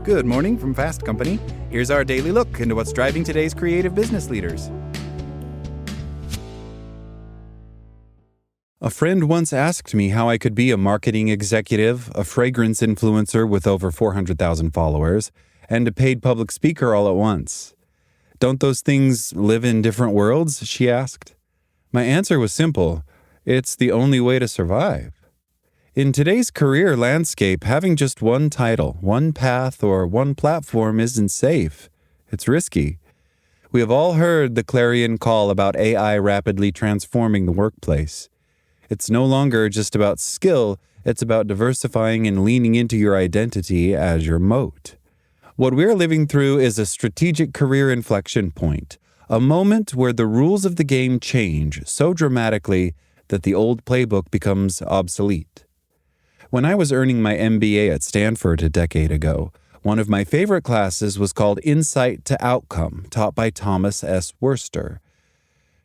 Good morning from Fast Company. Here's our daily look into what's driving today's creative business leaders. A friend once asked me how I could be a marketing executive, a fragrance influencer with over 400,000 followers, and a paid public speaker all at once. Don't those things live in different worlds? She asked. My answer was simple. It's the only way to survive. In today's career landscape, having just one title, one path, or one platform isn't safe. It's risky. We have all heard the clarion call about AI rapidly transforming the workplace. It's no longer just about skill, it's about diversifying and leaning into your identity as your moat. What we're living through is a strategic career inflection point, a moment where the rules of the game change so dramatically that the old playbook becomes obsolete. When I was earning my MBA at Stanford a decade ago, one of my favorite classes was called Insight to Outcome, taught by Thomas S. Worster.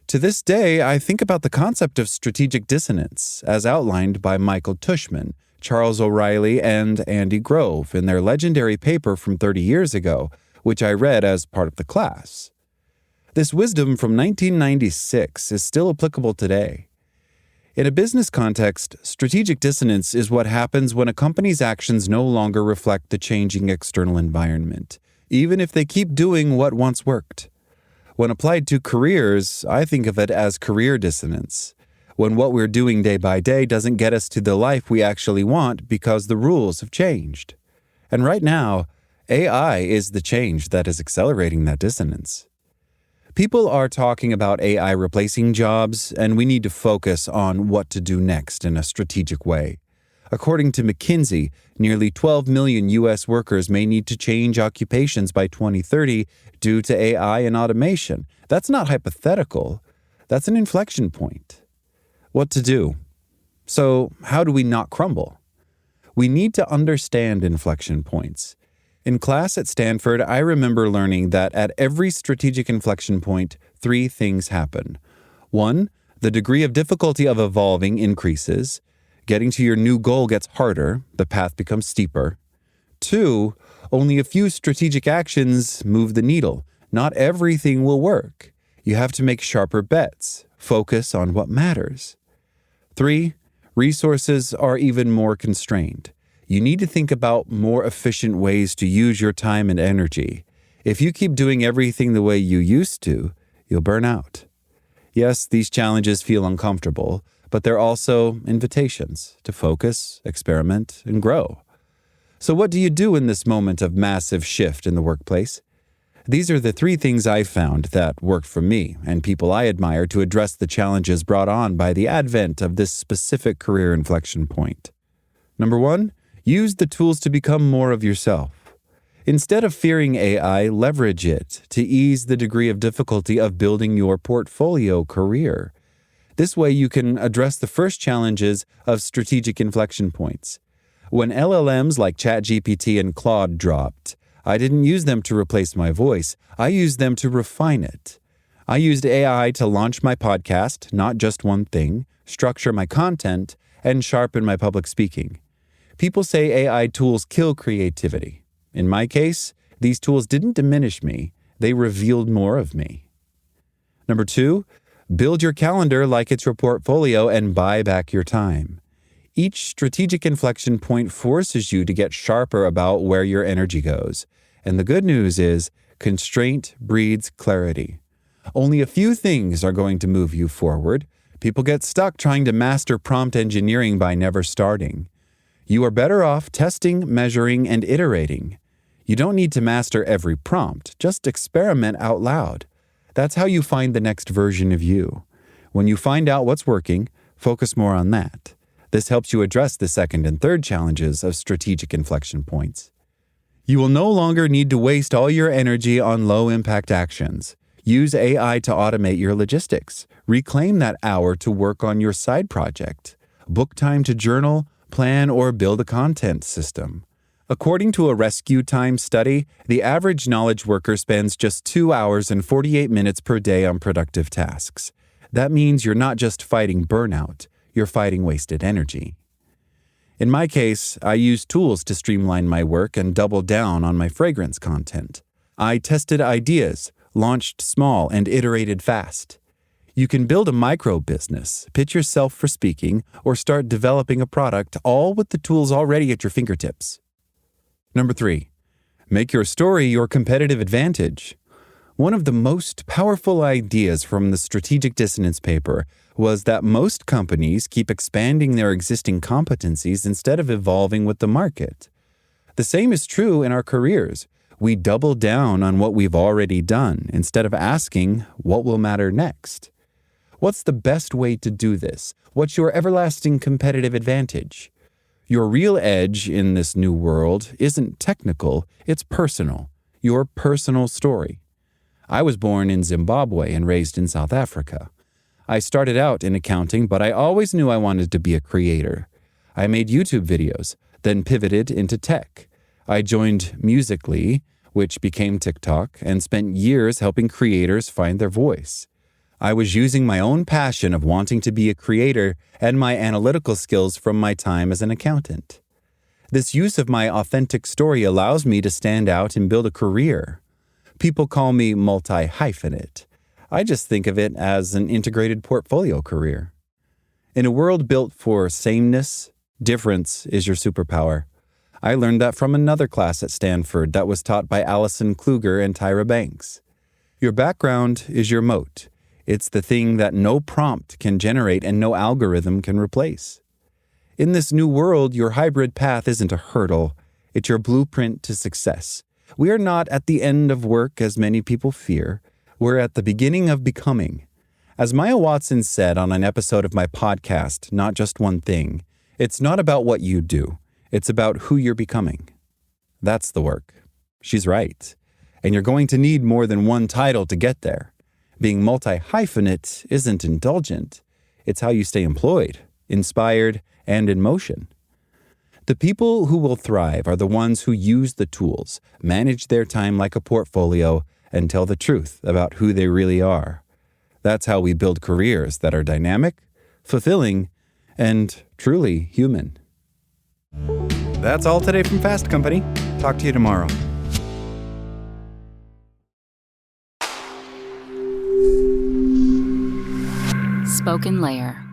To this day, I think about the concept of strategic dissonance, as outlined by Michael Tushman, Charles O'Reilly, and Andy Grove in their legendary paper from 30 years ago, which I read as part of the class. This wisdom from 1996 is still applicable today. In a business context, strategic dissonance is what happens when a company's actions no longer reflect the changing external environment, even if they keep doing what once worked. When applied to careers, I think of it as career dissonance, when what we're doing day by day doesn't get us to the life we actually want because the rules have changed. And right now, AI is the change that is accelerating that dissonance. People are talking about AI replacing jobs, and we need to focus on what to do next in a strategic way. According to McKinsey, nearly 12 million U.S. workers may need to change occupations by 2030 due to AI and automation. That's not hypothetical. That's an inflection point. What to do? So, how do we not crumble? We need to understand inflection points. In class at Stanford, I remember learning that at every strategic inflection point, 3 things happen. 1, the degree of difficulty of evolving increases. Getting to your new goal gets harder, the path becomes steeper. 2, only a few strategic actions move the needle. Not everything will work. You have to make sharper bets, focus on what matters. 3, resources are even more constrained. You need to think about more efficient ways to use your time and energy. If you keep doing everything the way you used to, you'll burn out. Yes, these challenges feel uncomfortable, but they're also invitations to focus, experiment, and grow. So what do you do in this moment of massive shift in the workplace? These are the 3 things I've found that worked for me and people I admire to address the challenges brought on by the advent of this specific career inflection point. Number 1, use the tools to become more of yourself. Instead of fearing AI, leverage it to ease the degree of difficulty of building your portfolio career. This way you can address the first challenges of strategic inflection points. When LLMs like ChatGPT and Claude dropped, I didn't use them to replace my voice. I used them to refine it. I used AI to launch my podcast, Not Just One Thing, structure my content, and sharpen my public speaking. People say AI tools kill creativity. In my case, these tools didn't diminish me. They revealed more of me. Number 2, build your calendar like it's your portfolio and buy back your time. Each strategic inflection point forces you to get sharper about where your energy goes. And the good news is, constraint breeds clarity. Only a few things are going to move you forward. People get stuck trying to master prompt engineering by never starting. You are better off testing, measuring, and iterating. You don't need to master every prompt. Just experiment out loud. That's how you find the next version of you. When you find out what's working, focus more on that. This helps you address the second and third challenges of strategic inflection points. You will no longer need to waste all your energy on low-impact actions. Use AI to automate your logistics. Reclaim that hour to work on your side project. Book time to journal, plan, or build a content system. According to a Rescue Time study, the average knowledge worker spends just 2 hours and 48 minutes per day on productive tasks. That means you're not just fighting burnout, you're fighting wasted energy. In my case, I used tools to streamline my work and double down on my fragrance content. I tested ideas, launched small, and iterated fast. You can build a micro business, pitch yourself for speaking, or start developing a product, all with the tools already at your fingertips. Number 3, make your story your competitive advantage. One of the most powerful ideas from the Strategic Dissonance paper was that most companies keep expanding their existing competencies instead of evolving with the market. The same is true in our careers. We double down on what we've already done instead of asking what will matter next. What's the best way to do this? What's your everlasting competitive advantage? Your real edge in this new world isn't technical, it's personal. Your personal story. I was born in Zimbabwe and raised in South Africa. I started out in accounting, but I always knew I wanted to be a creator. I made YouTube videos, then pivoted into tech. I joined Musical.ly, which became TikTok, and spent years helping creators find their voice. I was using my own passion of wanting to be a creator and my analytical skills from my time as an accountant. This use of my authentic story allows me to stand out and build a career. People call me multi-hyphenate. I just think of it as an integrated portfolio career. In a world built for sameness, difference is your superpower. I learned that from another class at Stanford that was taught by Allison Kluger and Tyra Banks. Your background is your moat. It's the thing that no prompt can generate and no algorithm can replace. In this new world, your hybrid path isn't a hurdle. It's your blueprint to success. We are not at the end of work as many people fear. We're at the beginning of becoming. As Maya Watson said on an episode of my podcast, Not Just One Thing, it's not about what you do. It's about who you're becoming. That's the work. She's right. And you're going to need more than one title to get there. Being multi-hyphenate isn't indulgent. It's how you stay employed, inspired, and in motion. The people who will thrive are the ones who use the tools, manage their time like a portfolio, and tell the truth about who they really are. That's how we build careers that are dynamic, fulfilling, and truly human. That's all today from Fast Company. Talk to you tomorrow. SpokenLayer.